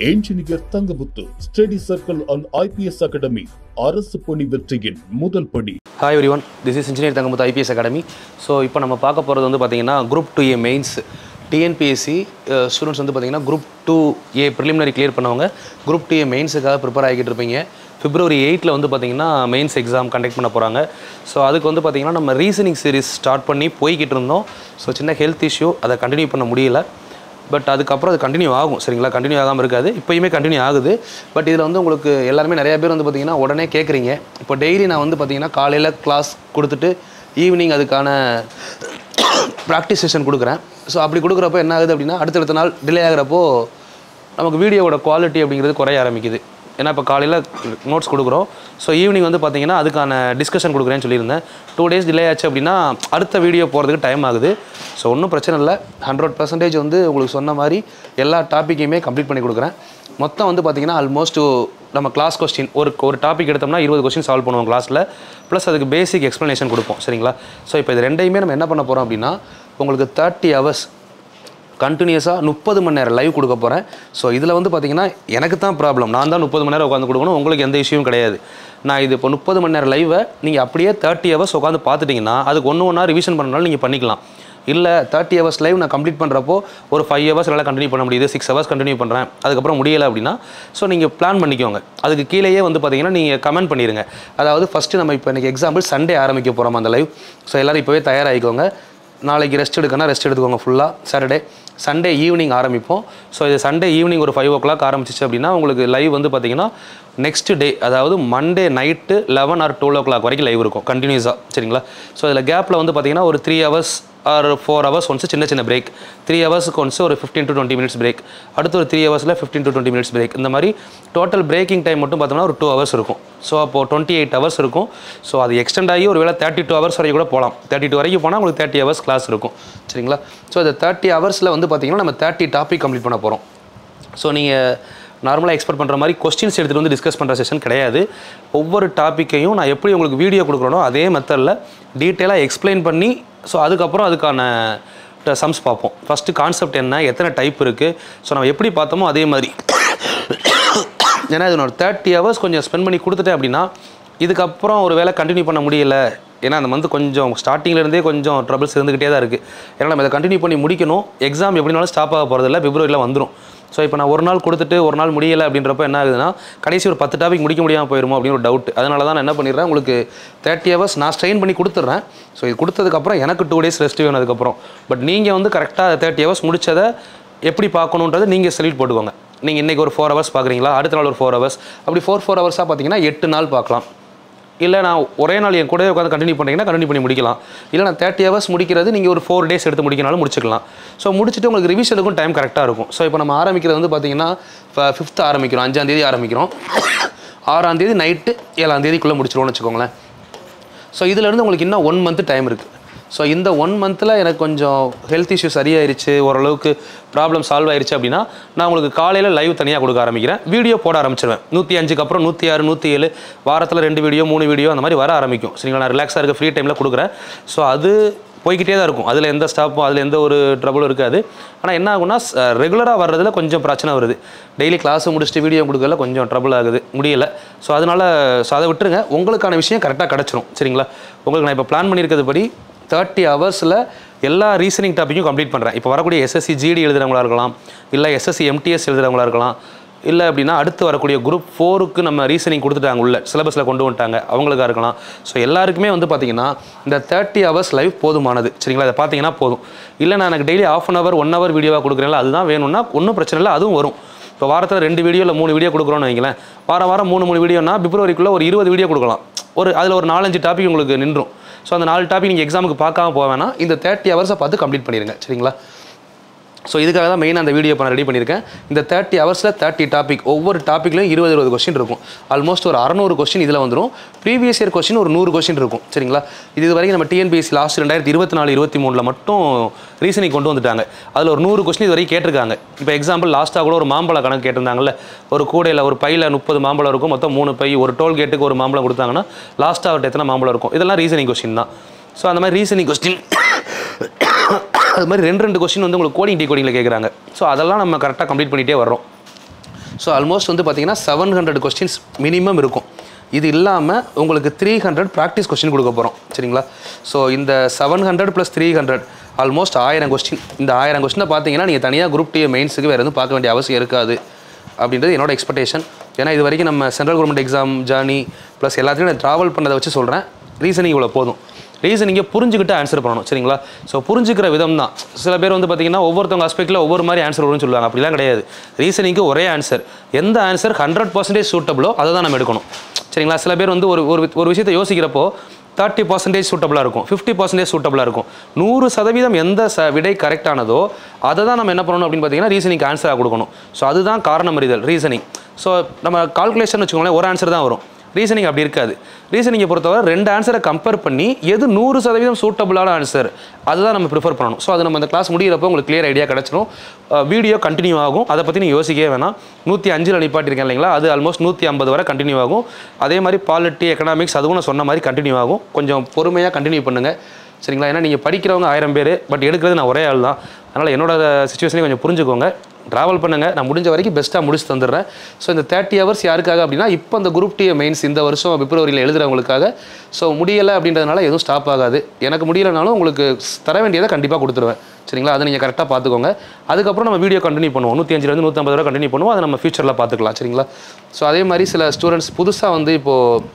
Engineer Thangamuthu study circle and IPS academy அரசு பணி வெற்றியின் முதல் படி. Hi everyone, this is engineer Thangamuthu IPS academy. So இப்போ நம்ம பார்க்க போகிறது வந்து பார்த்திங்கன்னா group 2A mains TNPSC students வந்து பார்த்திங்கன்னா குரூப் 2A ப்ரிலிமினரி கிளியர் பண்ணவங்க குரூப் 2A மெயின்ஸுக்காக ப்ரிப்பேர் ஆகிட்டு இருப்பீங்க. February 8 வந்து பார்த்திங்கன்னா மெயின்ஸ் எக்ஸாம் கண்டக்ட் பண்ண போகிறாங்க. ஸோ அதுக்கு வந்து பார்த்திங்கன்னா நம்ம ரீசனிங் சீரிஸ் ஸ்டார்ட் பண்ணி போய்கிட்டு இருந்தோம். ஸோ சின்ன ஹெல்த் இஷ்யூ, அதை கண்டினியூ பண்ண முடியல. பட் அதுக்கப்புறம் அது கண்டினியூ ஆகும், சரிங்களா? கண்டினியூ ஆகாமல் இருக்காது, இப்போயுமே கண்டினியூ ஆகுது. பட் இதில் வந்து உங்களுக்கு எல்லாருமே நிறைய பேர் வந்து பார்த்திங்கன்னா உடனே கேட்குறீங்க. இப்போ டெய்லி நான் வந்து பார்த்திங்கன்னா காலையில் கிளாஸ் கொடுத்துட்டு ஈவினிங் அதுக்கான ப்ராக்டிஸ் செஷன் கொடுக்குறேன். ஸோ அப்படி கொடுக்குறப்போ என்ன ஆகுது அப்படின்னா, அடுத்தடுத்த நாள் டிலே ஆகிறப்போ நமக்கு வீடியோவோட குவாலிட்டி அப்படிங்கிறது குறைய ஆரம்பிக்குது. ஏன்னா இப்போ காலையில் நோட்ஸ் கொடுக்குறோம், ஸோ ஈவினிங் வந்து பார்த்திங்கன்னா அதுக்கான டிஸ்கஷன் கொடுக்குறேன்னு சொல்லியிருந்தேன். 2 days டிலே ஆச்சு அப்படின்னா அடுத்த வீடியோ போகிறதுக்கு டைம் ஆகுது. ஸோ ஒன்றும் பிரச்சனை இல்லை, 100% வந்து உங்களுக்கு சொன்ன மாதிரி எல்லா டாப்பிக்கையுமே கம்ப்ளீட் பண்ணி கொடுக்குறேன். மொத்தம் வந்து பார்த்திங்கன்னா ஆல்மோஸ்ட் நம்ம கிளாஸ் கொஸ்டின் ஒரு டாபிக் எடுத்தோம்னா 20 கொஸ்டின் சால்வ் பண்ணுவோம் கிளாஸில். ப்ளஸ் அதுக்கு பேசிக் எக்ஸ்ப்ளனேஷன் கொடுப்போம், சரிங்களா? ஸோ இப்போ இது ரெண்டையுமே நம்ம என்ன பண்ண போகிறோம் அப்படின்னா, உங்களுக்கு 30 hours கண்டினியூஸாக 30 மணி நேரம் லைவ் கொடுக்க போகிறேன். ஸோ இதில் வந்து பார்த்திங்கன்னா எனக்கு தான் ப்ராப்ளம், நான் தான் 30 மணி நேரம் உட்காந்து கொடுக்கணும், உங்களுக்கு எந்த இஷ்யூவும் கிடையாது. நான் இது இப்போ 30 மணி நேரம் லைவை நீங்கள் அப்படியே 30 hours உட்காந்து பார்த்துட்டிங்கன்னா அதுக்கு ஒன்றா ரிவிஷன் பண்ணனாலும் நீங்கள் பண்ணிக்கலாம். இல்லை 30 hours லைவ் நான் கம்ப்ளீட் பண்ணுறப்போ ஒரு 5 hours எல்லாம் கண்டினியூ பண்ண முடியுது, 6 hours கண்டினியூ பண்ணுறேன், அதுக்கப்புறம் முடியலை அப்படின்னா ஸோ நீங்கள் பிளான் பண்ணிக்கோங்க. அதுக்கு கீழேயே வந்து பார்த்திங்கன்னா நீங்கள் கமெண்ட் பண்ணிடுங்க. அதாவது ஃபஸ்ட்டு நம்ம இப்போ எனக்கு எக்ஸாம்பிள் சண்டே ஆரம்பிக்க போகிறோம் அந்த லைவ். ஸோ எல்லோரும் இப்போவே தயாராகிக்கோங்க. நாளைக்கு ரெஸ்ட் எடுக்கணும், ரெஸ்ட் எடுத்துக்கோங்க ஃபுல்லாக. சாட்டர்டே சண்டே ஈவினிங் ஆரம்பிப்போம். ஸோ இது சண்டே ஈவினிங் ஒரு 5 o'clock ஆரம்பிச்சிச்சு அப்படின்னா உங்களுக்கு லைவ் வந்து பார்த்திங்கன்னா நெக்ஸ்ட் டே, அதாவது மண்டே நைட்டு 11 or 12 o'clock வரைக்கும் லைவ் இருக்கும் கண்டினியூஸாக, சரிங்களா? ஸோ இதில் கேப்பில் வந்து பார்த்திங்கன்னா ஒரு 3 hours or 4 hours ஒன்ஸ் சின்ன பிரேக், 3 hours-க்கு ஒன்ஸ் ஒரு 15 to 20 minutes பிரேக், அடுத்து ஒரு 3 hours-ல் 15 to 20 minutes பிரேக். இந்த மாதிரி டோட்டல் பிரேக்கிங் டைம் மட்டும் பார்த்தோம்னா ஒரு 2 hours இருக்கும். ஸோ அப்போது 28 hours இருக்கும். ஸோ அது எக்ஸ்டெண்ட் ஆகி ஒரு வேளை 32 hours வரைக்கும் கூட போகலாம். 32 வரைக்கும் போனால் உங்களுக்கு 30 hours கிளாஸ் இருக்கும், சரிங்களா? ஸோ அந்த 30 hours-ல் வந்து பார்த்திங்கன்னா நம்ம 30 டாபிக் கம்ப்ளீட் பண்ண போகிறோம். ஸோ நீங்கள் நார்மலாக எக்ஸ்பெக்ட் பண்ணுற மாதிரி கொஸ்டின்ஸ் எடுத்துகிட்டு வந்து டிஸ்கஸ் பண்ணுற செஷன் கிடையாது. ஒவ்வொரு டாப்பிக்கையும் நான் எப்படி உங்களுக்கு வீடியோ கொடுக்குறேனோ அதே மெத்தடில் டீட்டெயிலாக எக்ஸ்பிளைன் பண்ணி ஸோ அதுக்கப்புறம் அதுக்கான சம்ஸ் பார்ப்போம். ஃபஸ்ட்டு கான்செப்ட் என்ன, எத்தனை டைப் இருக்குது, ஸோ நம்ம எப்படி பார்த்தோமோ அதே மாதிரி. ஏன்னா இது ஒரு 30 hours கொஞ்சம் ஸ்பெண்ட் பண்ணி கொடுத்துட்டேன் அப்படின்னா இதுக்கப்புறம் ஒரு வேளை கண்டினியூ பண்ண முடியல. ஏன்னா அந்த மந்த் கொஞ்சம் ஸ்டார்டிங்லேருந்தே கொஞ்சம் ட்ரபிள்ஸ் இருந்துக்கிட்டே தான் இருக்குது. ஏன்னா நம்ம இதை கண்டினியூ பண்ணி முடிக்கணும். எக்ஸாம் எப்படினாலும் ஸ்டாப் ஆக போகிறதில்ல, பிப்ரவரியில் வந்துடும். ஸோ இப்போ நான் ஒரு நாள் கொடுத்துட்டு ஒரு நாள் முடியலை அப்படின்றப்ப என்ன ஆகுதுன்னா கடைசி ஒரு 10 டாபிக் முடிக்க முடியாமல் போயிடுமோ அப்படின்னு ஒரு டவுட். அதனால தான் நான் என்ன பண்ணிடுறேன், உங்களுக்கு 30 hours நான் ஸ்ட்ரெயின் பண்ணி கொடுத்துட்றேன். ஸோ இது கொடுத்ததுக்கப்புறம் எனக்கு 2 days ரெஸ்ட் வேணும் அதுக்கப்புறம். பட் நீங்கள் வந்து கரெக்டாக 30 hours முடிச்சதை எப்படி பார்க்கணுன்றது நீங்கள் செலக்ட் போட்டுக்கோங்க. நீங்கள் இன்றைக்கி ஒரு 4 hours பார்க்குறீங்களா, அடுத்த நாள் ஒரு 4 hours, அப்படி 4 hours பார்த்தீங்கன்னா 8 நாள் பார்க்கலாம். இல்லை நான் ஒரே நாள் என் கூட உட்காந்து கண்டினியூ பண்ணிங்கன்னா கண்டினியூ பண்ணி முடிக்கலாம். இல்லை நான் 30 hours முடிக்கிறது நீங்கள் ஒரு 4 days எடுத்து முடிக்கனாலும் முடிச்சுக்கலாம். ஸோ முடிச்சுட்டு உங்களுக்கு ரிவிஷனுக்கும் டைம் கரெக்டாக இருக்கும். ஸோ இப்போ நம்ம ஆரம்பிக்கிறது வந்து பார்த்திங்கன்னா 5th ஆரம்பிக்கிறோம், 5ஆம் தேதி ஆரம்பிக்கிறோம், 6ஆம் தேதி நைட்டு 7ஆம் தேதிக்குள்ளே முடிச்சிடுவோம்னு வச்சுக்கோங்களேன். ஸோ இதிலேருந்து உங்களுக்கு இன்னும் 1 month டைம் இருக்குது. ஸோ இந்த 1 month-ல் எனக்கு கொஞ்சம் ஹெல்த் இஷ்யூ சரியாயிருச்சு, ஓரளவுக்கு ப்ராப்ளம் சால்வ் ஆயிடுச்சு அப்படின்னா நான் உங்களுக்கு காலையில் லைவ் தனியாக கொடுக்க ஆரம்பிக்கிறேன், வீடியோ போட ஆரம்பிச்சிருவேன். 105க்கு அப்புறம் 106, 107 வாரத்தில் 2 வீடியோ 3 வீடியோ அந்த மாதிரி வர ஆரம்பிக்கும், சரிங்களா? நான் ரிலாக்ஸாக இருக்க ஃப்ரீ டைமில் கொடுக்குறேன். ஸோ அது போய்கிட்டே தான் இருக்கும், அதில் எந்த ஸ்டாப்பும் அதில் எந்த ஒரு ட்ரபுளும் இருக்காது. ஆனால் என்ன ஆகுனா ரெகுலராக வர்றதில் கொஞ்சம் பிரச்சனை வருது. டெய்லி கிளாஸை முடிச்சுட்டு வீடியோ கொடுக்கல கொஞ்சம் ட்ரபுள் ஆகுது, முடியலை. ஸோ அதனால் அதை விட்டுருங்க, உங்களுக்கான விஷயம் கரெக்டாக கிடச்சிரும், சரிங்களா? உங்களுக்கு நான் இப்போ பிளான் பண்ணியிருக்கிறது படி 30 hours-ல் எல்லா ரீசனிங் டாப்பிக்கும் கம்ப்ளீட் பண்ணுறேன். இப்போ வரக்கூடிய SSC GD எழுதுகிறவங்களா இருக்கலாம், இல்லை SSC MTS எழுதுகிறவங்களா இருக்கலாம், இல்லை அப்படின்னா அடுத்து வரக்கூடிய குரூப் 4க்கு நம்ம ரீசனிங் கொடுத்துட்டாங்க, உள்ள சிலபஸில் கொண்டு வந்துட்டாங்க, அவங்களுக்காக இருக்கலாம். ஸோ எல்லாருக்குமே வந்து பார்த்திங்கன்னா இந்த 30 hours லைவ் போதுமானது, சரிங்களா? அதை பார்த்தீங்கன்னா போதும். இல்லை நான் எனக்கு டெய்லி 1/2 hour 1 hour வீடியோவாக கொடுக்குறேன்ல, அதுதான் வேணும்னா ஒன்றும் பிரச்சனை இல்லை, அதுவும் வரும். இப்போ வாரத்தில் 2 வீடியோ இல்லை 3 வீடியோ கொடுக்குறோன்னு வைங்களேன், வாரம் 3 வீடியோனா பிப்ரவரிக்குள்ளே ஒரு 20 வீடியோ கொடுக்கலாம். அதில் ஒரு 4-5 டாபிக் உங்களுக்கு நின்றும். ஸோ அந்த 4 டாபிக் நீங்கள் எக்ஸாமுக்கு பார்க்காம போவேன்னா இந்த 30 hours பார்த்து கம்ப்ளீட் பண்ணிடுங்க, சரிங்களா? ஸோ இதுக்காக தான் மெயினாக அந்த வீடியோ இப்போ நான் ரெடி பண்ணியிருக்கேன். இந்த 30 hours-ல் 30 டாபிக், ஒவ்வொரு டாப்பிக்லையும் 20 கொஸ்டின் இருக்கும். ஆல்மோஸ்ட் ஒரு 600 கொஸ்டின் இதில் வந்துடும். ப்ரீவியஸ் இயர் கொஸ்டின் ஒரு 100 கொஸ்டின் இருக்கும், சரிங்களா? இது வரைக்கும் நம்ம டிஎன்பிஎஸ்சி லாஸ்ட் 2024-23 மட்டும் ரீசனிங் கொண்டு வந்துட்டாங்க. அதில் ஒரு 100 கொஸ்டின் இது வரைக்கும் கேட்டிருக்காங்க. இப்போ எக்ஸாம்பிள் லாஸ்ட்டாக கூட ஒரு மாம்பழம் கணக்கு கேட்டிருந்தாங்கல்ல, ஒரு கூடையில் ஒரு பையில் 30 மாம்பழம் இருக்கும், மொத்தம் 3 பை, ஒரு டோல்கேட்டுக்கு ஒரு மாம்பழம் கொடுத்தாங்கன்னா லாஸ்ட்டாக அவர்கிட்ட எத்தனை மாம்பழம் இருக்கும், இதெல்லாம் ரீசனிங் கொஸ்டின் தான். ஸோ அந்த மாதிரி ரீசனிங் கொஸ்டின் அது மாதிரி 2 கொஸ்டின் வந்து உங்களுக்கு கோடிங் டிகோடிங்கில் கேட்குறாங்க. ஸோ அதெல்லாம் நம்ம கரெக்டாக கம்ப்ளீட் பண்ணிகிட்டே வரோம். ஸோ ஆல்மோஸ்ட் வந்து பார்த்தீங்கன்னா 700 கொஸ்டின்ஸ் மினிமம் இருக்கும். இது இல்லாமல் உங்களுக்கு 300 ப்ராக்டிஸ் கொஸ்டின் கொடுக்க போகிறோம் சரிங்களா. ஸோ இந்த 700 + 300 ஆல்மோஸ்ட் 1000 கொஸ்டின். இந்த 1000 கொஸ்டினை பார்த்தீங்கன்னா நீங்கள் தனியாக குரூப் டி மெயின்ஸுக்கு வேறு எதுவும் பார்க்க வேண்டிய அவசியம் இருக்காது அப்படின்றது என்னோட எக்ஸ்பெக்டேஷன். ஏன்னா இது வரைக்கும் நம்ம central government exam journey plus எல்லாத்தையும் நான் ட்ராவல் பண்ணதை வச்சு சொல்கிறேன். ரீசனிங் இவ்வளோ போதும். ரீசனிங்கை புரிஞ்சுக்கிட்டு ஆன்சர் பண்ணணும் சரிங்களா. ஸோ புரிஞ்சுக்கிற விதம் தான். சில பேர் வந்து பார்த்தீங்கன்னா ஒவ்வொருத்தவங்க ஆஸ்பெக்டில் ஒவ்வொரு மாதிரி ஆன்சர் வரும்னு சொல்லுவாங்க. அப்படிலாம் கிடையாது. ரீசனிங்க்கு ஒரே ஆன்சர். எந்த ஆன்சர் 100% சூட்டபிளோ அதை தான் நம்ம எடுக்கணும் சரிங்களா. சில பேர் வந்து ஒரு விஷயத்தை யோசிக்கிறப்போ 30% சூட்டபிளாக இருக்கும், 50% சூட்டபிளாக இருக்கும். 100% எந்த விடை கரெக்டானதோ அதை தான் நம்ம என்ன பண்ணணும் அப்படின்னு பார்த்தீங்கன்னா ரீசனிங் ஆன்சராக கொடுக்கணும். ஸோ அதுதான் காரணம் அறிதல் ரீசனிங். ஸோ நம்ம கால்குலேஷன் வச்சுக்கோங்களேன், ஒரு ஆன்சர் தான் வரும். ரீசனிங் அப்படி இருக்காது. ரீசனிங்கை பொறுத்தவரை 2 ஆன்சரை கம்பேர் பண்ணி எது 100% சூட்டபிளான ஆன்சர் அதுதான் நம்ம ப்ரிஃபர் பண்ணணும். ஸோ அது நம்ம இந்த கிளாஸ் முடிகிறப்போ உங்களுக்கு கிளியர் ஐடியா கிடச்சிடும். வீடியோ கண்டினியூ ஆகும். அதை பற்றி நீங்கள் யோசிக்கவே வேணாம். 105 நிப்பாட்டிருக்கேன் இல்லைங்களா, அது ஆல்மோஸ்ட் 150 வரை கண்டினியூ ஆகும். அதே மாதிரி பாலிட்டி எக்கனாமிக்ஸ் அதுவும் நான் சொன்ன மாதிரி கண்டினியூ ஆகும். கொஞ்சம் பொறுமையாக கண்டினியூ பண்ணுங்கள் சரிங்களா. ஏன்னா நீங்கள் படிக்கிறவங்க 1000 பேர், பட் எடுக்கிறது நான் ஒரே ஆள் தான். அதனால் என்னோட சிச்சுவேஷனையும் கொஞ்சம் புரிஞ்சுக்கோங்க. ட்ராவல் பண்ணுங்கள். நான் முடிஞ்ச வரைக்கும் பெஸ்ட்டாக முடிச்சு தந்துடுறேன். ஸோ இந்த 30 ஹவர்ஸ் யாருக்காக அப்படின்னா இப்போ அந்த குரூப் டி மெயின்ஸ் இந்த வருஷம் பிப்ரவரியில் எழுதுறவங்களுக்காக. ஸோ முடியலை அப்படின்றதுனால எதுவும் ஸ்டாப் ஆகாது. எனக்கு முடியலைனாலும் உங்களுக்கு தர வேண்டியதை கண்டிப்பாக கொடுத்துருவேன் சரிங்களா. அதை நீங்கள் கரெக்டாக பார்த்துக்கோங்க. அதுக்கப்புறம் நம்ம வீடியோ கண்டினியூ பண்ணுவோம். 105 150 வரை கண்டினியூ பண்ணுவோம். அதை நம்ம ஃபியூச்சரில் பார்த்துக்கலாம் சரிங்களா. ஸோ அதே மாதிரி சில ஸ்டூடெண்ட்ஸ் புதுசாக வந்து இப்போது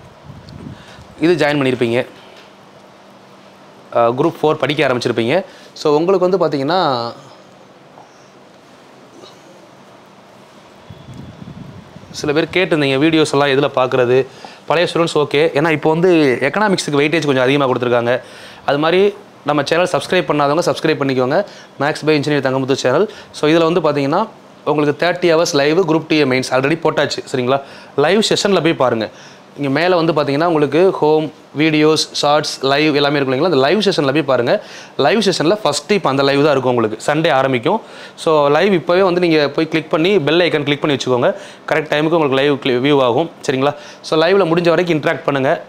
இது ஜாயின் பண்ணியிருப்பீங்க, குரூப் 4 படிக்க ஆரம்பிச்சிருப்பீங்க. ஸோ உங்களுக்கு வந்து பார்த்தீங்கன்னா சில பேர் கேட்டிருந்தீங்க வீடியோஸ் எல்லாம் எதில் பார்க்குறது. பழைய ஸ்டூடெண்ட்ஸ் ஓகே, ஏன்னா இப்போ வந்து எக்கனாமிக்ஸுக்கு வெயிட்டேஜ் கொஞ்சம் அதிகமாக கொடுத்துருக்காங்க. அது மாதிரி நம்ம சேனல் சப்ஸ்கிரைப் பண்ணாதவங்க சப்ஸ்கிரைப் பண்ணிக்கோங்க, maths by engineer Thangamuthu channel. So இதில் வந்து பார்த்தீங்கன்னா உங்களுக்கு 30 hours live group D mains already போட்டாச்சு சரிங்களா. லைவ் செஷனில் போய் பாருங்கள். இங்கே மேலே வந்து பார்த்தீங்கன்னா உங்களுக்கு ஹோம் வீடியோஸ் ஷார்ட்ஸ் லைவ் எல்லாமே இருக்கும் இல்லைங்களா. அந்த லைவ் செஷனில் போய் பாருங்கள். லைவ் செஷனில் ஃபஸ்ட்டு இப்போ அந்த லைவ் தான் இருக்கும் உங்களுக்கு. சண்டே ஆரம்பிக்கும். ஸோ லைவ் இப்போவே வந்து நீங்கள் போய் கிளிக் பண்ணி பெல் ஐக்கன் கிளிக் பண்ணி வச்சுக்கோங்க. கரெக்ட் டைமுக்கு உங்களுக்கு லைவ் வியூ ஆகும் சரிங்களா. ஸோ லைவில் முடிஞ்ச வரைக்கும் இன்ட்ராக்ட் பண்ணுங்கள்.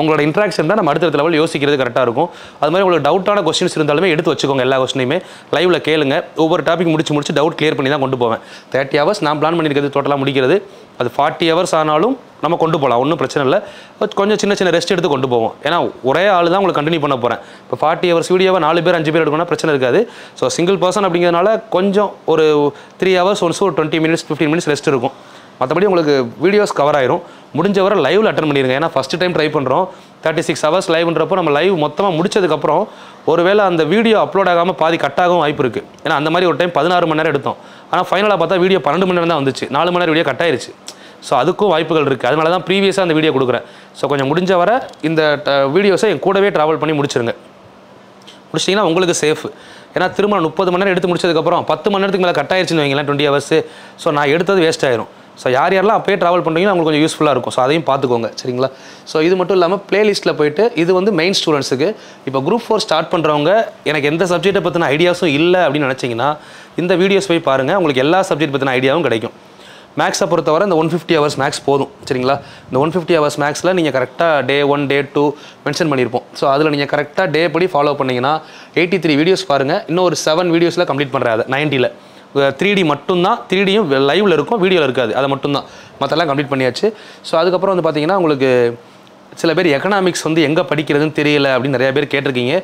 உங்களோட இன்ட்ராக்ஷன் தான் நம்ம அடுத்த லெவல் யோசிக்கிறது கரெக்டாக இருக்கும். அது மாதிரி உங்களுக்கு டவுட்டான கொஸ்டின்ஸ் இருந்தாலுமே எடுத்து வச்சுக்கோங்க. எல்லா கொஸ்டினையுமே லைவில் கேளுங்க. ஒவ்வொரு டாபிக் முடிச்சு டவுட் கிளியர் பண்ணி தான் கொண்டு போவேன். 30 ஹவர்ஸ் நான் பிளான் பண்ணியிருக்கிறது டோட்டலாக முடிக்கிறது. அது 40 ஹவர்ஸ் ஆனாலும் நம்ம கொண்டு போகலாம், ஒன்றும் பிரச்சனை இல்லை. கொஞ்சம் சின்ன ரெஸ்ட் எடுத்து கொண்டு போவோம். ஏன்னா ஒரே ஆள் தான் உங்களுக்கு கண்டினியூ பண்ண போகிறேன். இப்போ 40 ஹவர்ஸ் வீடியோவை 4 பேர் 5 பேர் எடுக்கணும்னா பிரச்சனை இருக்காது. ஸோ சிங்கிள் பர்சன் அப்படிங்கிறதுனால கொஞ்சம் ஒரு 3 ஹவர்ஸ் ஒன்ஸ் ஒரு 20 மினிட்ஸ் 15 மினிட்ஸ் ரெஸ்ட் இருக்கும். மற்றபடி உங்களுக்கு வீடியோஸ் கவர் ஆயிரும். முடிஞ்ச வரை லைவில் அட்டன் பண்ணிடுங்க. ஏன்னா ஃபஸ்ட்டு டைம் ட்ரை பண்ணுறோம். 36 ஹவர்ஸ் லைவ்ன்றப்போ நம்ம லைவ் மொத்தமாக முடிச்சதுக்கப்புறம் ஒருவேளை அந்த வீடியோ அப்லோட் ஆகாமல் பாதி கட் ஆகவும் வாய்ப்பு இருக்குது. ஏன்னா அந்த மாதிரி ஒரு டைம் 16 மணி நேரம் எடுத்தோம். ஆனால் ஃபைனலாக பார்த்தா வீடியோ 12 மணி நேரம் தான் வந்துச்சு. 4 மணி நேரம் வீடியோ கட் ஆயிருச்சு. ஸோ அதுக்கும் வாய்ப்புகள் இருக்குது. அதனால தான் ப்ரீவியஸாக அந்த வீடியோ கொடுக்குறேன். ஸோ கொஞ்சம் முடிஞ்ச வரை இந்த வீடியோஸை என் கூடவே ட்ராவல் பண்ணி முடிச்சிருங்க. முடிச்சிட்டிங்கன்னா உங்களுக்கு சேஃப். ஏன்னா திரும்ப 30 மணி நேரம் எடுத்து முடிச்சதுக்கப்புறம் 10 மணி நேரத்துக்கு மேலே கட் ஆயிடுச்சுன்னு வைங்களேன் 20 ஹவர்ஸ். ஸோ நான் எடுத்தது வேஸ்ட் ஆயிரும். ஸோ யாரெல்லாம் அப்போயே ட்ராவல் பண்ணுறீங்கன்னா அவங்களுக்கு கொஞ்சம் யூஸ்ஃபுல்லாக இருக்கும். ஸோ அதையும் பார்த்துக்கோங்க சரிங்களா. ஸோ இது மட்டும் இல்லாமல் ப்ளேலிஸ்ட்டில் போய்ட்டு இது வந்து மெயின் ஸ்டூடெண்ட்ஸுக்கு. இப்போ குரூப் 4 ஸ்டார்ட் பண்ணுறவங்க எனக்கு எந்த சப்ஜெக்ட்டை பற்றின ஐடியாஸும் இல்லை அப்படின்னு நினச்சிங்கன்னா இந்த வீடியோஸ் போய் பாருங்கள். உங்களுக்கு எல்லா சப்ஜெக்ட் பற்றின ஐடியாவும் கிடைக்கும். மேக்ஸை பொறுத்தவரை இந்த 150 ஹவர்ஸ் மேக்ஸ் போதும் சரிங்களா. இந்த 150 ஹவர்ஸ் மேக்ஸில் நீங்கள் கரெக்டாக டே 1 டே 2 மென்ஷன் பண்ணியிருப்போம். ஸோ அதில் நீங்கள் கரெக்டாக டே படி ஃபாலோ பண்ணிங்கன்னா 83 வீடியோஸ் பாருங்கள். இன்னும் ஒரு 7 வீடியோஸில் கம்ப்ளீட் பண்ணுறேன். அதை 90ல் 3D மட்டும்தான். 3Dயும் லைவில் இருக்கும், வீடியோவில் இருக்காது. அதை மட்டும்தான், மற்றெல்லாம் கம்ப்ளீட் பண்ணியாச்சு. ஸோ அதுக்கப்புறம் வந்து பார்த்தீங்கன்னா உங்களுக்கு சில பேர் எக்கனாமிக்ஸ் வந்து எங்கே படிக்கிறதுன்னு தெரியல அப்படின்னு நிறைய பேர் கேட்டிருக்கீங்க.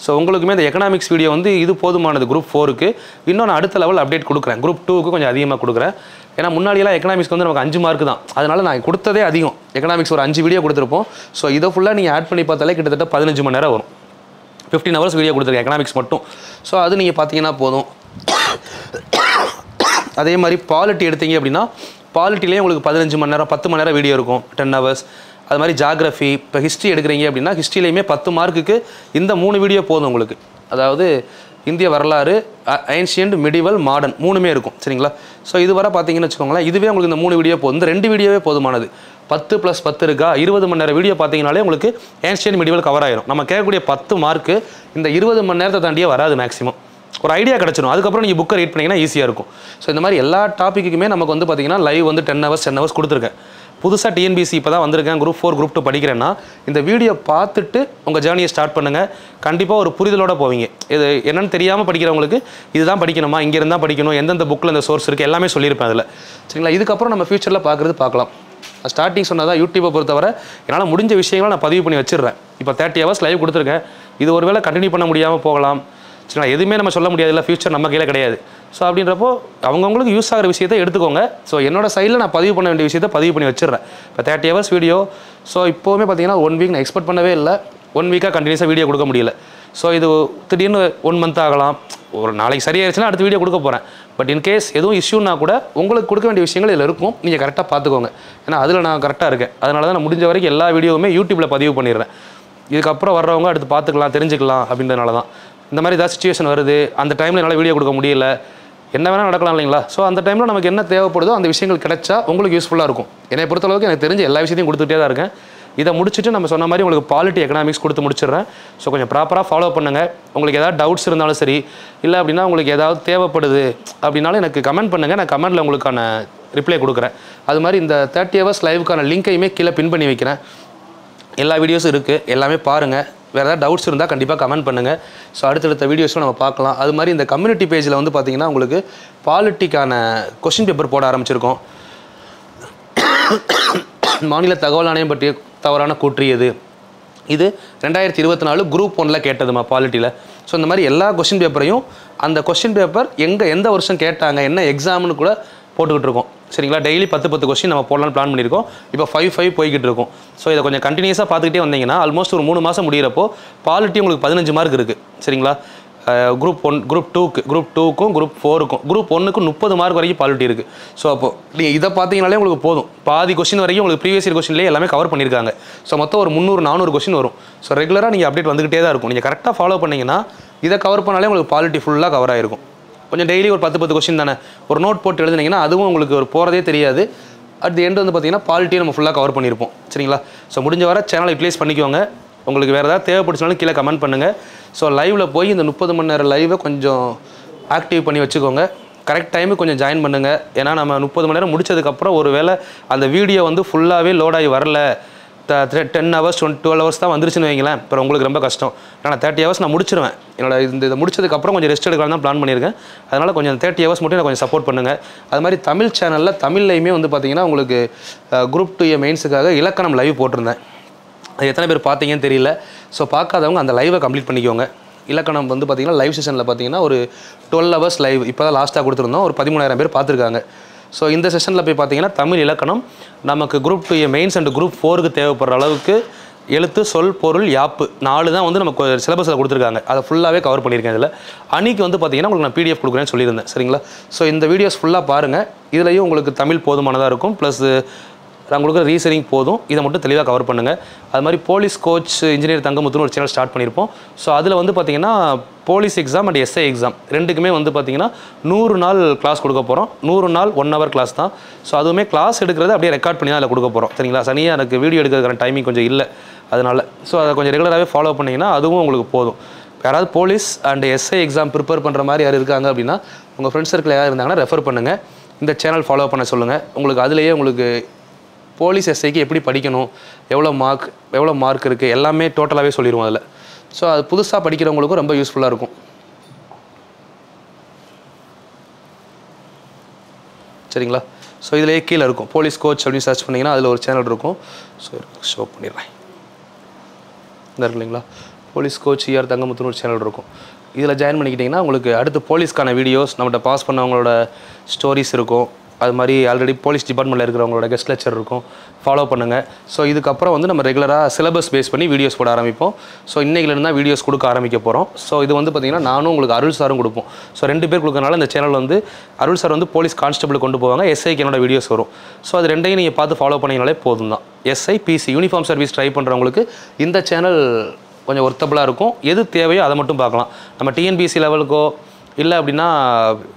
ஸோ உங்களுக்குமே இந்த எக்கனாமிக்ஸ் வீடியோ வந்து இது போதுமானது குரூப் 4க்கு. இன்னும் நான் அடுத்த லெவல் அப்டேட் கொடுக்குறேன். குரூப் 2க்கு கொஞ்சம் அதிகமாக கொடுக்குறேன். ஏன்னா முன்னாடியெல்லாம் எக்கனாமிக்ஸ் வந்து நமக்கு 5 மார்க் தான். அதனால் நான் கொடுத்ததே அதிகம். எக்கனாமிக்ஸ் ஒரு 5 வீடியோ கொடுத்துருப்போம். ஸோ இதை ஃபுல்லாக நீங்கள் ஆட் பண்ணி பார்த்தாலே கிட்டத்தட்ட 15 மணி நேரம் வரும். 15 ஹவர்ஸ் வீடியோ கொடுத்துருக்கேன் எக்கனாமிக்ஸ் மட்டும். ஸோ அது நீங்கள் பார்த்தீங்கன்னா போதும். அதே மாதிரி பாலிட்டி எடுத்தீங்க அப்படின்னா பாலிட்டிலேயே உங்களுக்கு 15 மணி நேரம் 10 மணி நேரம் வீடியோ இருக்கும், 10 ஹவர்ஸ். அது மாதிரி ஜாகிரஃபி, இப்போ ஹிஸ்ட்ரி எடுக்கிறீங்க அப்படின்னா ஹிஸ்ட்ரியிலையுமே 10 மார்க்குக்கு இந்த 3 வீடியோ போதும் உங்களுக்கு. அதாவது இந்திய வரலாறு, ஏன்ஷியன்ட், மிடிவல், மாடர்ன் 3மே இருக்கும் சரிங்களா. ஸோ இது வரை பார்த்தீங்கன்னு வச்சுக்கோங்களேன், இதுவே உங்களுக்கு இந்த 3 வீடியோ போதும். இந்த 2 வீடியோவே போதுமானது. 10 + 10 இருக்கா, 20 மணி நேரம் வீடியோ பார்த்தீங்கனாலே உங்களுக்கு ஏன்ஷியன்ட் மிடிவல் கவர் ஆயிரும். நம்ம கேட்கக்கூடிய 10 மார்க்கு இந்த 20 மணி நேரத்தை தாண்டியே வராது. மேக்ஸிமம் ஒரு ஐடியா கிடச்சிடும். அதுக்கப்புறம் நீங்கள் புக்கை ரீட் பண்ணிங்கன்னா ஈஸியாக இருக்கும். ஸோ இந்த மாதிரி எல்லா டாப்பிக்குமே நமக்கு வந்து பார்த்தீங்கன்னா லைவ் வந்து 10 ஹவர்ஸ் கொடுத்துருக்கேன். புதுசாக டிஎன்பிசி இப்போ தான் வந்திருக்கேன், குரூப் 4 குரூப் 2 படிக்கிறேன்னா இந்த வீடியோ பார்த்துட்டு உங்கள் ஜேர்னியை ஸ்டார்ட் பண்ணுங்கள். கண்டிப்பாக ஒரு புரிதலோடு போவீங்க. இது என்னென்னு தெரியாமல் படிக்கிறவங்களுக்கு இதுதான் படிக்கணுமா, இங்கே இருந்தால் படிக்கணும், எந்தெந்த புக்கில் இந்த சோர்ஸ் இருக்குது எல்லாமே சொல்லியிருப்பேன் அதில். சரிங்களா? இதுக்கப்புறம் நம்ம ஃபியூச்சரில் பார்க்கலாம். ஸ்டார்டிங் சொன்னதான் யூடியூப்பை பொறுத்தவரை என்னால் முடிஞ்ச விஷயங்களை நான் பதிவு பண்ணி வச்சிடுறேன். இப்போ 30 ஹவர்ஸ் லைவ் கொடுத்துருக்கேன். இது ஒரு வேளை கண்டினியூ பண்ண முடியாமல் போகலாம். சரிங்களா? எதுவுமே நம்ம சொல்ல முடியாது, இல்லை ஃபியூச்சர் நம்ம கையில் கிடையாது. ஸோ அப்படின்றப்போ அவங்கவுங்களுக்கு யூஸ் ஆகிற விஷயத்தை எடுத்துக்கோங்க. ஸோ என்னோட சைடில் நான் பதிவு பண்ண வேண்டிய விஷயத்தை பதிவு பண்ணி வச்சிடுறேன். இப்போ 30 ஹவர்ஸ் வீடியோ. ஸோ இப்போவுமே பார்த்தீங்கன்னா 1 வீக் நான் எக்ஸ்பெக்ட் பண்ணவே இல்லை. 1 வீக்காக கண்டினியூஸாக வீடியோ கொடுக்க முடியல. ஸோ இது திடீர்னு 1 மந்த் ஆகலாம். ஒரு நாளைக்கு சரியாயிருச்சுன்னா அடுத்த வீடியோ கொடுக்க போகிறேன். பட் இன்கேஸ் எதுவும் இஷ்யூனா கூட உங்களுக்கு கொடுக்க வேண்டிய விஷயங்கள் இதில் இருக்கும். நீங்கள் கரெக்டாக பார்த்துக்கோங்க. ஏன்னா அதில் நான் கரெக்டாக இருக்கேன். அதனால தான் நான் முடிஞ்ச வரைக்கும் எல்லா வீடியோவுமே யூடியூப்பில் பதிவு பண்ணிடுறேன். இதுக்கப்புறம் வர்றவங்க அடுத்து பார்த்துக்கலாம், தெரிஞ்சுக்கலாம் அப்படின்றனால தான். இந்த மாதிரி ஏதாவது சிச்சுவேஷன் வருது, அந்த டைமில் என்னால் வீடியோ கொடுக்க முடியல, என்ன வேணால் நடக்கலாம் இல்லைங்களா? ஸோ அந்த டைமில் நமக்கு என்ன தேவைப்படுதோ அந்த விஷயங்கள் கிடைச்சா உங்களுக்கு யூஸ்ஃபுல்லாக இருக்கும். என்னை பொறுத்தளவுக்கு எனக்கு தெரிஞ்ச எல்லா விஷயத்தையும் கொடுத்துட்டே தான் இருக்கேன். இதை முடிச்சுட்டு நம்ம சொன்ன மாதிரி உங்களுக்கு பாலிட்டி எக்கனாமிக்ஸ் கொடுத்து முடிச்சிடுறேன். ஸோ கொஞ்சம் ப்ராப்பராக ஃபாலோ பண்ணுங்கள். உங்களுக்கு ஏதாவது டவுட்ஸ் இருந்தாலும் சரி, இல்லை அப்படின்னா உங்களுக்கு ஏதாவது தேவைப்படுது அப்படின்னாலும் எனக்கு கமெண்ட் பண்ணுங்கள். நான் கமெண்ட்டில் உங்களுக்கான ரிப்ளை கொடுக்குறேன். அது மாதிரி இந்த 30 ஹவர்ஸ் லைவுக்கான லிங்க்கையுமே கீழே பின் பண்ணி வைக்கிறேன். எல்லா வீடியோஸும் இருக்குது, எல்லாமே பாருங்கள். வேறு ஏதாவது டவுட்ஸ் இருந்தால் கண்டிப்பாக கமெண்ட் பண்ணுங்கள். ஸோ அடுத்தடுத்த வீடியோஸும் நம்ம பார்க்கலாம். அது மாதிரி இந்த கம்யூனிட்டி பேஜில் வந்து பார்த்திங்கன்னா உங்களுக்கு பாலிட்டிக்கான கொஸ்டின் பேப்பர் போட ஆரம்பிச்சிருக்கோம். மாநில தகவல் ஆணையம் பற்றிய தவறான கூற்றியது, இது 2024 குரூப் 1ல் கேட்டதுமா பாலிட்டியில். ஸோ இந்த மாதிரி எல்லா கொஸ்டின் பேப்பரையும் அந்த கொஸ்டின் பேப்பர் எந்த வருஷம் கேட்டாங்க, என்ன எக்ஸாம்னு கூட போட்டுக்கிட்டு இருக்கோம். சரிங்களா? டெய்லி 10 கொஸ்டின் நம்ம போடலான்னு பிளான் பண்ணியிருக்கோம். இப்போ 5 போய்கிட்டு இருக்கும். ஸோ இதை கொஞ்சம் கண்டினியூஸாக பார்த்துக்கிட்டே வந்தீங்கன்னா ஆல்மோஸ்ட் ஒரு 3 மாதம் முடிகிறப்போ பாலிட்டி உங்களுக்கு 15 மார்க் இருக்குது. சரிங்களா? குரூப் 1 குரூப் 2க்கும் குரூப் 4க்கும் குரூப் 1க்கு 30 மார்க் வரைக்கும் பாலிட்டி இருக்குது. ஸோ அப்போது நீங்கள் இதை பார்த்தீங்கனாலே உங்களுக்கு போதும். பாதி கொஸ்டின் வரைக்கும் உங்களுக்கு ப்ரீவியஸ் இயர் கொஸ்டின்லேயே எல்லாமே கவர் பண்ணியிருக்காங்க. ஸோ மொத்தம் ஒரு 300-400 கொஸ்டின் வரும். ஸோ ரெகுலராக நீங்கள் அப்டேட் வந்துகிட்டே தான் இருக்கும். நீங்கள் கரெக்டாக ஃபாலோ பண்ணிங்கன்னா இதை கவர் பண்ணாலே உங்களுக்கு பாலிட்டி ஃபுல்லாக கவர் ஆகிருக்கும். கொஞ்சம் டெய்லி ஒரு 10 கொஸ்டின் தானே, ஒரு நோட் போட்டு எழுதுனீங்கன்னா அதுவும் உங்களுக்கு ஒரு போகிறதே தெரியாது. அட் தி எண்ட் வந்து பார்த்தீங்கன்னா பாலிட்டியை நம்ம ஃபுல்லாக கவர் பண்ணியிருப்போம். சரிங்களா? ஸோ முடிஞ்ச வர சேனலை யூட்டிலைஸ் பண்ணிக்கோங்க. உங்களுக்கு வேறு ஏதாவது தேவைப்படுச்சுனாலும் கீழே கமெண்ட் பண்ணுங்கள். ஸோ லைவில் போய் இந்த 30 மணி நேரம் லைவை கொஞ்சம் ஆக்டிவ் பண்ணி வச்சுக்கோங்க. கரெக்ட் டைமுக்கு கொஞ்சம் ஜாயின் பண்ணுங்கள். ஏன்னா நம்ம 30 மணி நேரம் முடிச்சதுக்கப்புறம் ஒரு வேளை அந்த வீடியோ வந்து ஃபுல்லாகவே லோடாகி வரல, 10 ஹவர்ஸ் 12 ஹவர்ஸ் தான் வந்துருச்சுன்னு வைங்களேன், இப்போ உங்களுக்கு ரொம்ப கஷ்டம். ஏன்னா 30 ஹவர்ஸ் நான் முடிச்சிருவேன். என்னோட இதை முடிச்சதுக்கப்புறம் கொஞ்சம் ரெஸ்ட் எடுக்கலாம் தான் பிளான் பண்ணியிருக்கேன். அதனால் கொஞ்சம் 30 ஹவர்ஸ் மட்டும் நான் கொஞ்சம் சப்போர்ட் பண்ணுங்கள். அது மாதிரி தமிழ் சேனலில் தமிழ்லையுமே வந்து பார்த்தீங்கன்னா உங்களுக்கு குரூப் 2A மெயின்ஸுக்காக இலக்கணம் லைவ் போட்டிருந்தேன். அது எத்தனை பேர் பார்த்தீங்கன்னு தெரியல. ஸோ பார்க்காதவங்க அந்த லைவை கம்ப்ளீட் பண்ணிக்கோங்க. இலக்கணம் வந்து பார்த்திங்கன்னா லைவ் செஷனில் பார்த்தீங்கன்னா ஒரு 12 ஹவர்ஸ் லைவ் இப்போ தான் லாஸ்ட்டாக கொடுத்துருந்தோம். ஒரு 13,000 பேர் பார்த்துருக்காங்க. ஸோ இந்த செஷனில் போய் பார்த்தீங்கன்னா தமிழ் இலக்கணம் நமக்கு group 2A mains and group 4க்கு தேவைப்படுற அளவுக்கு எழுத்து, சொல், பொருள், யாப்பு 4 தான் வந்து நமக்கு சிலபஸில் கொடுத்துருக்காங்க. அதை ஃபுல்லாகவே கவர் பண்ணியிருக்கேன். இதில் அன்றைக்கி வந்து பார்த்திங்கன்னா உங்களுக்கு நான் PDF கொடுக்குறேன்னு சொல்லியிருந்தேன். சரிங்களா? ஸோ இந்த வீடியோஸ் ஃபுல்லாக பாருங்கள். இதுலேயும் உங்களுக்கு தமிழ் போதுமானதாக இருக்கும். ப்ளஸ் நான் கொடுக்குற ரீசனிங் போதும். இதை மட்டும் தெளிவாக கவர் பண்ணுங்கள். அது மாதிரி போலீஸ் கோச் இன்ஜினியர் தங்கமுத்துன்னு ஒரு சேனல் ஸ்டார்ட் பண்ணியிருப்போம். ஸோ அதில் வந்து பார்த்திங்கன்னா police exam and SI exam ரெண்டுக்குமே வந்து பார்த்திங்கன்னா 100 நாள் கிளாஸ் கொடுக்க போகிறோம். 100 நாள் 1 ஹவர் கிளாஸ் தான். ஸோ அதுவுமே கிளாஸ் எடுக்கிறது அப்படியே ரெக்கார்ட் பண்ணி தான் அதில் கொடுக்க போகிறோம். சரிங்களா? சனியாக எனக்கு வீடியோ எடுக்கிறதுக்கான டைமிங் கொஞ்சம் இல்லை. அதனால் ஸோ அதை கொஞ்சம் ரெகுலராகவே ஃபாலோ பண்ணிங்கன்னா அதுவும் உங்களுக்கு போதும். யாராவது police and SI exam prepare பண்ணுற மாதிரி யார் இருக்காங்க அப்படின்னா உங்கள் ஃப்ரெண்ட்ஸ் சர்க்கிள் யாராவது இருந்தாங்கன்னா ரெஃபர் பண்ணுங்கள். இந்த சேனல் ஃபாலோ பண்ண சொல்லுங்கள். உங்களுக்கு அதிலேயே உங்களுக்கு போலீஸ் எஸ்ஐக்கு எப்படி படிக்கணும், எவ்வளோ மார்க் இருக்குது எல்லாமே டோட்டலாகவே சொல்லிடுவோம் அதில். ஸோ அது புதுசாக படிக்கிறவங்களுக்கும் ரொம்ப யூஸ்ஃபுல்லாக இருக்கும். சரிங்களா? ஸோ இதிலேயே கீழே இருக்கும் போலீஸ் கோச் அப்படின்னு சர்ச் பண்ணிங்கன்னா அதில் ஒரு சேனல் இருக்கும். ஸோ ஷோ பண்ணிடுறேன். இந்த இருக்கு இல்லைங்களா, போலீஸ் கோச் ER தங்கமுத்துன்னு ஒரு சேனல் இருக்கும். இதில் ஜாயின் பண்ணிக்கிட்டிங்கன்னா உங்களுக்கு அடுத்து போலீஸ்க்கான வீடியோஸ், நம்மகிட்ட பாஸ் பண்ணவங்களோட ஸ்டோரிஸ் இருக்கும். அது மாதிரி ஆல்ரெடி போலீஸ் டிபார்ட்மெண்ட்டில் இருக்கிறவங்களோட கெஸ்ட் லெக்சர் இருக்கும். ஃபாலோ பண்ணுங்கள். ஸோ இதுக்கப்புறம் வந்து நம்ம ரெகுலராக சிலபஸ் பேஸ் பண்ணி வீடியோஸ் போட ஆரம்பிப்போம். ஸோ இன்றைக்கிலேருந்து தான் வீடியோஸ் கொடுக்க ஆரம்பிக்க போகிறோம். ஸோ இது வந்து பார்த்திங்கன்னா நானும் உங்களுக்கு அருள் சாரும் கொடுப்போம். ஸோ 2 பேர் கொடுக்கறனால இந்த சேனல் வந்து அருள் சார் வந்து போலீஸ் கான்ஸ்டபிள் கொண்டு போவாங்க, எஸ்ஐக்கு என்னோட வீடியோஸ் வரும். ஸோ அது ரெண்டையும் நீங்கள் பார்த்து ஃபாலோ பண்ணிங்கனாலே போதும் தான். SI PC uniform service try பண்ணுறவங்களுக்கு இந்த சேனல் கொஞ்சம் ஒர்த்தபுளாக இருக்கும். எது தேவையோ அதை மட்டும் பார்க்கலாம். நம்ம TNPSC லெவலுக்கோ இல்லை அப்படின்னா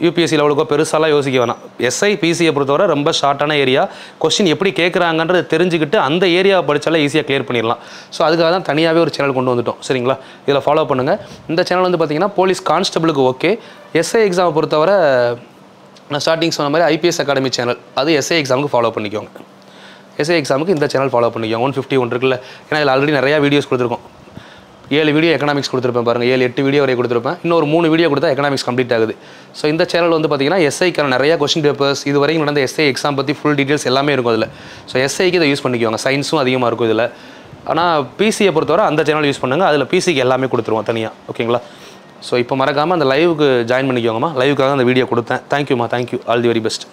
UPSC லெவலுக்கோ பெருசாலாம் யோசிக்க வேணாம். எஸ்ஐ PCயை பொறுத்தவரை ரொம்ப ஷார்ட்டான ஏரியா. கொஸ்டின் எப்படி கேட்குறாங்கன்றது தெரிஞ்சுக்கிட்டு அந்த ஏரியாவை படித்தாலே ஈஸியாக கிளியர் பண்ணிடலாம். ஸோ அதுக்காக தான் தனியாகவே ஒரு சேனல் கொண்டு வந்துட்டோம். சரிங்களா? இதில் ஃபாலோ பண்ணுங்கள். இந்த சேனல் வந்து பார்த்திங்கன்னா போலீஸ் கான்ஸ்டபிளுக்கு ஓகே. எஸ்ஐ எக்ஸாமை பொறுத்தவரை நான் ஸ்டார்டிங் சொன்ன மாதிரி IPS அகாடமி சேனல், அது எஸ்ஐ எக்ஸாமுக்கு ஃபாலோ பண்ணிக்கோங்க. எஸ்ஐ எக்ஸாமுக்கு இந்த சேனல் ஃபாலோ பண்ணிக்கோங்க. 151 இருக்குல்ல, ஏன்னா இதில் ஆல்ரெடி நிறையா வீடியோஸ் கொடுத்துருக்கோம். 7 வீடியோ எக்கனாமிக்ஸ் கொடுத்துருப்பேன் பாருங்கள், 7-8 வீடியோ வரை கொடுத்துருப்பேன். இன்னொரு 3 வீடியோ கொடுத்தா எக்கனாமிக்ஸ் கம்ப்ளீட் ஆகுது. ஸோ இந்த சேனல் வந்து பார்த்தீங்கன்னா எஸ்ஐக்கான நிறையா கொஸ்டின் பேப்பர்ஸ், இது வரைக்கும் நடந்த எஸ்ஐ எக்ஸாம் பற்றி ஃபுல் டீட்டெயில்ஸ் எல்லாமே இருக்கும் அதில். ஸோ எஸ்ஐக்கு இதை யூஸ் பண்ணிக்குவாங்க. சயின்ஸும் அதிகமாக இருக்கும் இதில். ஆனால் பிசியை பொறுத்தவரை அந்த சேனல் யூஸ் பண்ணுங்கள், அதில் பிசிக்கு எல்லாமே கொடுத்துருவோம் தனியாக. ஓகேங்களா? ஸோ இப்போ மறக்காமல் அந்த லைவுக்கு ஜாயின் பண்ணிக்கோங்கம்மா. லைவுக்காக அந்த வீடியோ கொடுத்தேன். தேங்க்யூம்மா, thank you. All the very best.